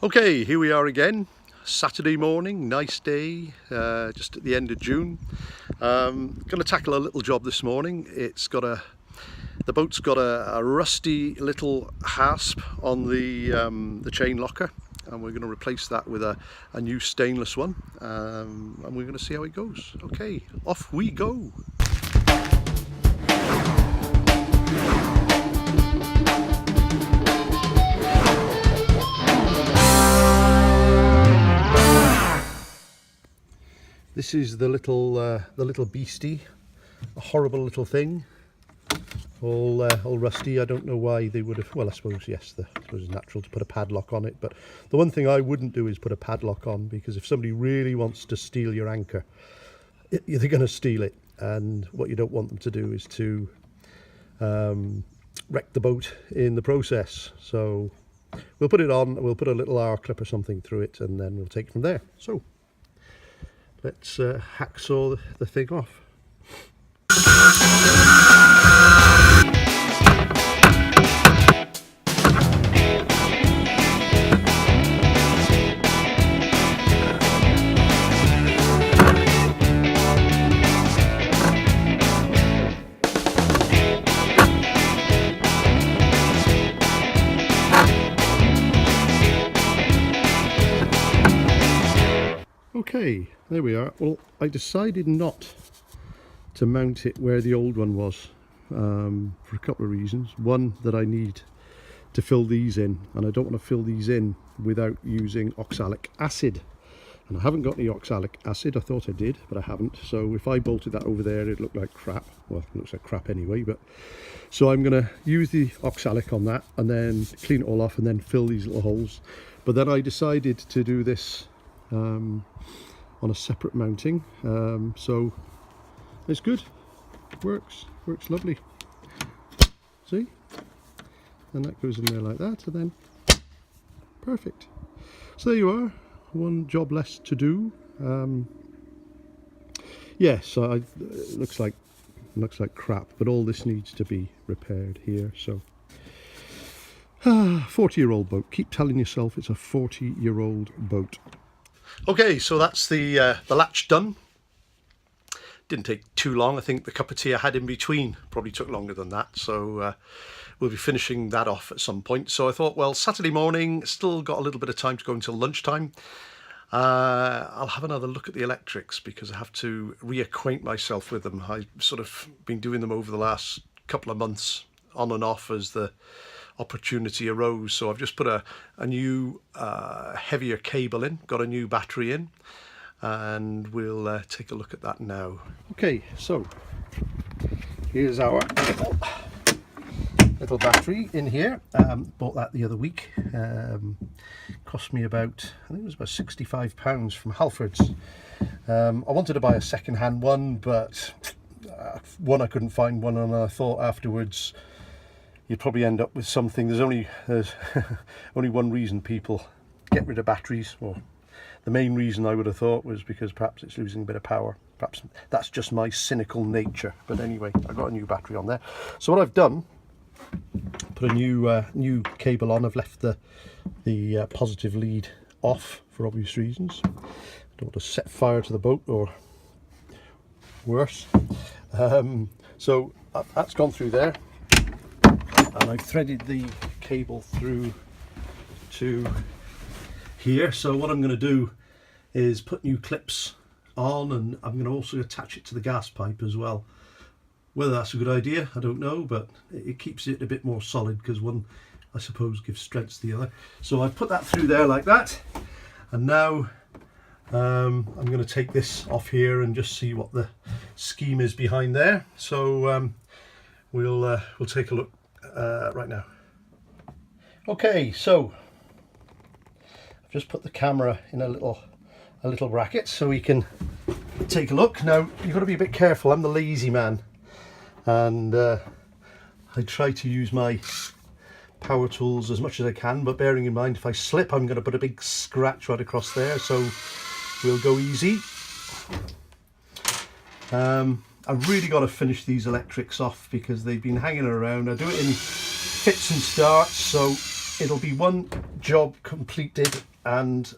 Okay, here we are again, Saturday morning, nice day, just at the end of June. Going to tackle a little job this morning. The boat's got a rusty little hasp on the chain locker, and we're going to replace that with a new stainless one, and we're going to see how it goes. Okay, off we go. This is the little beastie, a horrible little thing, all rusty. I don't know why they would have. Well, I suppose yes, I suppose it's natural to put a padlock on it. But the one thing I wouldn't do is put a padlock on, because if somebody really wants to steal your anchor, they're going to steal it. And what you don't want them to do is to wreck the boat in the process. So we'll put it on. We'll put a little R clip or something through it, and then we'll take it from there. So let's hacksaw the thing off. Okay, there we are. Well, I decided not to mount it where the old one was for a couple of reasons. One, that I need to fill these in, and I don't want to fill these in without using oxalic acid. And I haven't got any oxalic acid. I thought I did, but I haven't. So if I bolted that over there, it'd look like crap. Well, it looks like crap anyway, but so I'm going to use the oxalic on that and then clean it all off and then fill these little holes. But then I decided to do this on a separate mounting, so it's good, works lovely. See, and that goes in there like that, and then perfect. So there you are, one job less to do. Yes, it looks like crap, but all this needs to be repaired here. So 40-year-old boat. Keep telling yourself it's a 40-year-old boat. Okay, so that's the latch done. Didn't take too long. I think the cup of tea I had in between probably took longer than that. So we'll be finishing that off at some point. So I thought, well, Saturday morning, still got a little bit of time to go until lunchtime. I'll have another look at the electrics, because I have to reacquaint myself with them. I've sort of been doing them over the last couple of months, on and off, as the opportunity arose. So I've just put a new heavier cable in, got a new battery in, and we'll take a look at that now. Okay, so here's our little battery in here. Bought that the other week. Cost me about, I think it was about £65 from Halfords. I wanted to buy a second-hand one, but one, I couldn't find one, and I thought afterwards you'd probably end up with something. There's only one reason people get rid of batteries, or the main reason I would have thought was because perhaps it's losing a bit of power. Perhaps that's just my cynical nature. But anyway, I got a new battery on there. So what I've done, put a new cable on. I've left the positive lead off for obvious reasons. I don't want to set fire to the boat or worse. So that's gone through there. And I've threaded the cable through to here. So what I'm going to do is put new clips on, and I'm going to also attach it to the gas pipe as well. Whether that's a good idea, I don't know, but it keeps it a bit more solid, because one, I suppose, gives strength to the other. So I've put that through there like that, and now I'm going to take this off here and just see what the scheme is behind there. So we'll take a look right now. Okay, so I've just put the camera in a little bracket so we can take a look. Now you've got to be a bit careful. I'm the lazy man, and I try to use my power tools as much as I can, but bearing in mind if I slip I'm going to put a big scratch right across there, so we'll go easy. I've really got to finish these electrics off because they've been hanging around. I do it in fits and starts, so it'll be one job completed and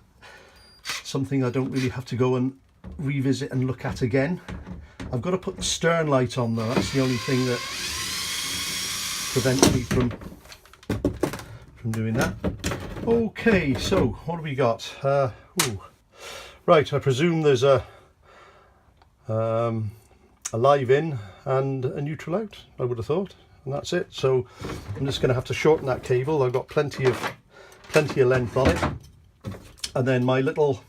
something I don't really have to go and revisit and look at again. I've got to put the stern light on though. That's the only thing that prevents me from doing that. Okay, so what have we got? Right, I presume there's a live in and a neutral out, I would have thought, and that's it. So I'm just going to have to shorten that cable. I've got plenty of length on it, and then my little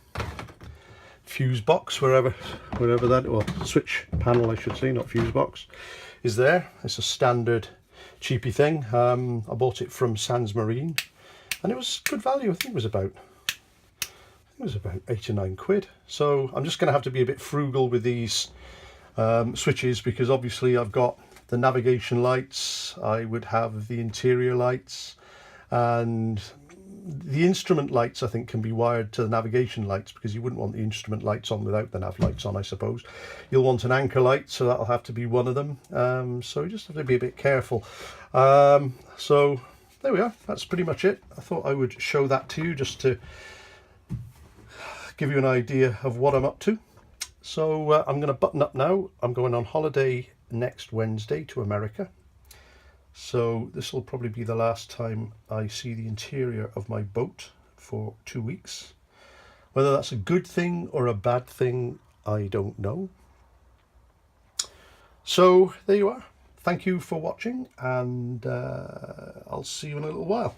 fuse box, wherever that, or switch panel I should say, not fuse box, is there. It's a standard cheapy thing. I bought it from Sans Marine, and it was good value. I think it was about 8 or 9 quid. So I'm just going to have to be a bit frugal with these switches, because obviously I've got the navigation lights, I would have the interior lights, and the instrument lights I think can be wired to the navigation lights, because you wouldn't want the instrument lights on without the nav lights on, I suppose. You'll want an anchor light, so that'll have to be one of them. So you just have to be a bit careful. So there we are, that's pretty much it. I thought I would show that to you just to give you an idea of what I'm up to. So I'm going to button up now. I'm going on holiday next Wednesday to America. So this will probably be the last time I see the interior of my boat for 2 weeks. Whether that's a good thing or a bad thing, I don't know. So there you are. Thank you for watching, and I'll see you in a little while.